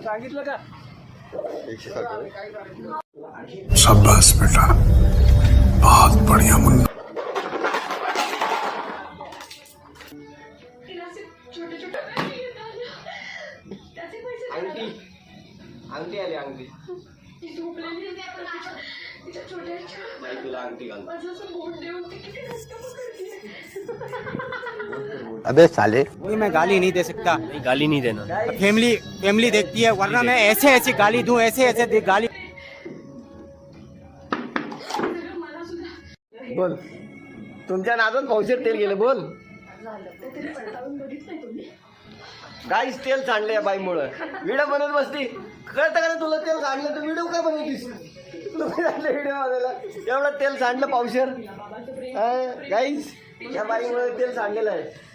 सांगितलं का? शाबाश बेटा, बहुत बढ़िया मुन्ना. अंगठी आली अंगठी. तुला अंगठी घाल. अबे साले, वही मैं गाली नहीं दे सकता. नहीं, गाली नहीं देना. फैमिली देखती है, वरना मैं ऐसे गाली दूं, ऐसे गाली. बोल, तुमच्या नादात पावशेर तेल गेलं. बोल. गाईस तेल सांडले या बाईमुळं. व्हिडिओ बनवत बसती. कळतं का तुला तेल सांडलं तर व्हिडिओ काय बनवतीस? व्हिडिओ बनायला एवढं तेल सांडलं पावशेर. गाईस या बाईमुळे तेल सांडलेलं आहे.